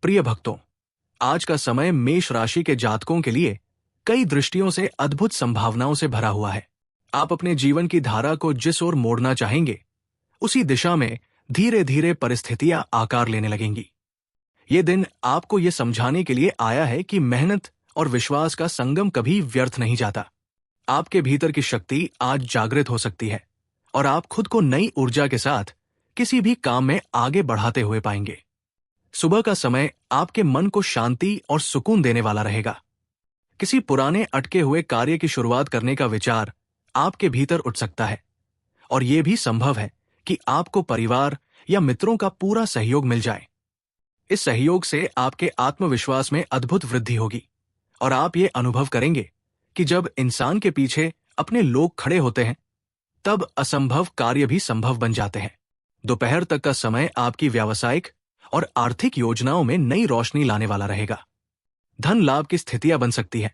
प्रिय भक्तों, आज का समय मेष राशि के जातकों के लिए कई दृष्टियों से अद्भुत संभावनाओं से भरा हुआ है। आप अपने जीवन की धारा को जिस ओर मोड़ना चाहेंगे, उसी दिशा में धीरे धीरे परिस्थितियां आकार लेने लगेंगी। ये दिन आपको ये समझाने के लिए आया है कि मेहनत और विश्वास का संगम कभी व्यर्थ नहीं जाता। आपके भीतर की शक्ति आज जागृत हो सकती है और आप खुद को नई ऊर्जा के साथ किसी भी काम में आगे बढ़ाते हुए पाएंगे। सुबह का समय आपके मन को शांति और सुकून देने वाला रहेगा। किसी पुराने अटके हुए कार्य की शुरुआत करने का विचार आपके भीतर उठ सकता है और यह भी संभव है कि आपको परिवार या मित्रों का पूरा सहयोग मिल जाए। इस सहयोग से आपके आत्मविश्वास में अद्भुत वृद्धि होगी और आप ये अनुभव करेंगे कि जब इंसान के पीछे अपने लोग खड़े होते हैं, तब असंभव कार्य भी संभव बन जाते हैं। दोपहर तक का समय आपकी व्यावसायिक और आर्थिक योजनाओं में नई रोशनी लाने वाला रहेगा। धन लाभ की स्थितियां बन सकती है,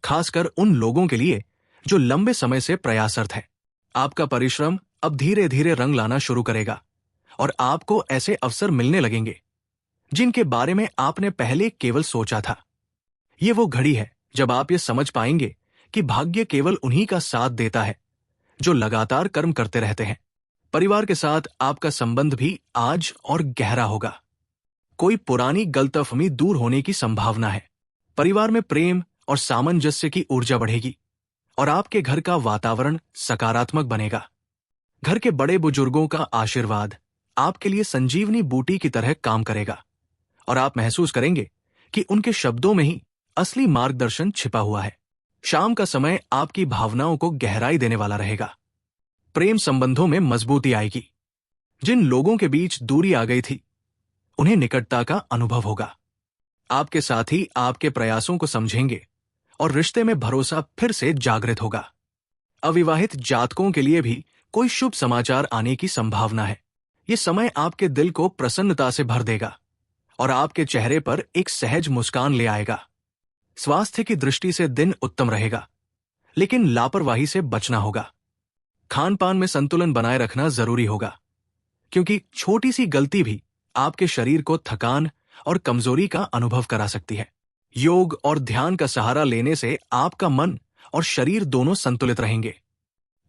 खासकर उन लोगों के लिए जो लंबे समय से प्रयासरत है। आपका परिश्रम अब धीरे धीरे रंग लाना शुरू करेगा और आपको ऐसे अवसर मिलने लगेंगे जिनके बारे में आपने पहले केवल सोचा था। ये वो घड़ी है जब आप ये समझ पाएंगे कि भाग्य केवल उन्हीं का साथ देता है जो लगातार कर्म करते रहते हैं। परिवार के साथ आपका संबंध भी आज और गहरा होगा। कोई पुरानी गलतफहमी दूर होने की संभावना है। परिवार में प्रेम और सामंजस्य की ऊर्जा बढ़ेगी और आपके घर का वातावरण सकारात्मक बनेगा। घर के बड़े बुजुर्गों का आशीर्वाद आपके लिए संजीवनी बूटी की तरह काम करेगा और आप महसूस करेंगे कि उनके शब्दों में ही असली मार्गदर्शन छिपा हुआ है। शाम का समय आपकी भावनाओं को गहराई देने वाला रहेगा। प्रेम संबंधों में मजबूती आएगी। जिन लोगों के बीच दूरी आ गई थी, उन्हें निकटता का अनुभव होगा। आपके साथी आपके प्रयासों को समझेंगे और रिश्ते में भरोसा फिर से जागृत होगा। अविवाहित जातकों के लिए भी कोई शुभ समाचार आने की संभावना है। ये समय आपके दिल को प्रसन्नता से भर देगा और आपके चेहरे पर एक सहज मुस्कान ले आएगा। स्वास्थ्य की दृष्टि से दिन उत्तम रहेगा, लेकिन लापरवाही से बचना होगा। खान पान में संतुलन बनाए रखना जरूरी होगा, क्योंकि छोटी सी गलती भी आपके शरीर को थकान और कमजोरी का अनुभव करा सकती है। योग और ध्यान का सहारा लेने से आपका मन और शरीर दोनों संतुलित रहेंगे।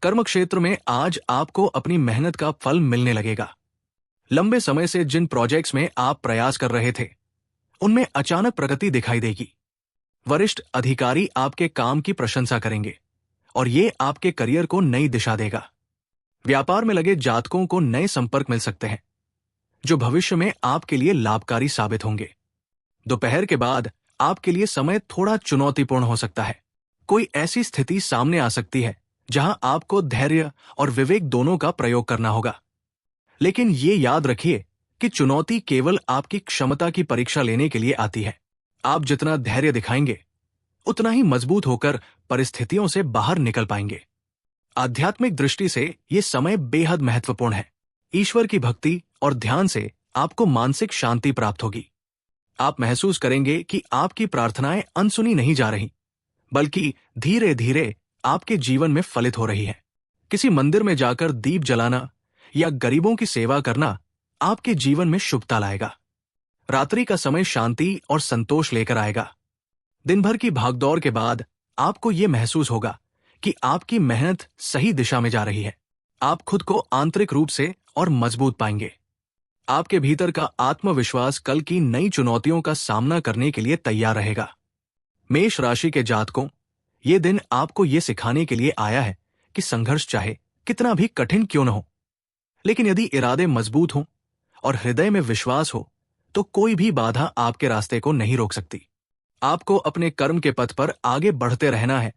कर्म क्षेत्र में आज आपको अपनी मेहनत का फल मिलने लगेगा। लंबे समय से जिन प्रोजेक्ट्स में आप प्रयास कर रहे थे, उनमें अचानक प्रगति दिखाई देगी। वरिष्ठ अधिकारी आपके काम की प्रशंसा करेंगे और ये आपके करियर को नई दिशा देगा। व्यापार में लगे जातकों को नए संपर्क मिल सकते हैं, जो भविष्य में आपके लिए लाभकारी साबित होंगे। दोपहर के बाद आपके लिए समय थोड़ा चुनौतीपूर्ण हो सकता है। कोई ऐसी स्थिति सामने आ सकती है जहां आपको धैर्य और विवेक दोनों का प्रयोग करना होगा। लेकिन ये याद रखिए कि चुनौती केवल आपकी क्षमता की परीक्षा लेने के लिए आती है। आप जितना धैर्य दिखाएंगे, उतना ही मजबूत होकर परिस्थितियों से बाहर निकल पाएंगे। आध्यात्मिक दृष्टि से यह समय बेहद महत्वपूर्ण है। ईश्वर की भक्ति और ध्यान से आपको मानसिक शांति प्राप्त होगी। आप महसूस करेंगे कि आपकी प्रार्थनाएं अनसुनी नहीं जा रही, बल्कि धीरे धीरे आपके जीवन में फलित हो रही है। किसी मंदिर में जाकर दीप जलाना या गरीबों की सेवा करना आपके जीवन में शुभता लाएगा। रात्रि का समय शांति और संतोष लेकर आएगा। दिन भर की भागदौड़ के बाद आपको यह महसूस होगा कि आपकी मेहनत सही दिशा में जा रही है। आप खुद को आंतरिक रूप से और मजबूत पाएंगे। आपके भीतर का आत्मविश्वास कल की नई चुनौतियों का सामना करने के लिए तैयार रहेगा। मेष राशि के जातकों, ये दिन आपको ये सिखाने के लिए आया है कि संघर्ष चाहे कितना भी कठिन क्यों न हो, लेकिन यदि इरादे मजबूत हों और हृदय में विश्वास हो, तो कोई भी बाधा आपके रास्ते को नहीं रोक सकती। आपको अपने कर्म के पथ पर आगे बढ़ते रहना है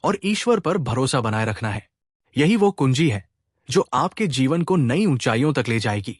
और ईश्वर पर भरोसा बनाए रखना है। यही वो कुंजी है जो आपके जीवन को नई ऊंचाइयों तक ले जाएगी।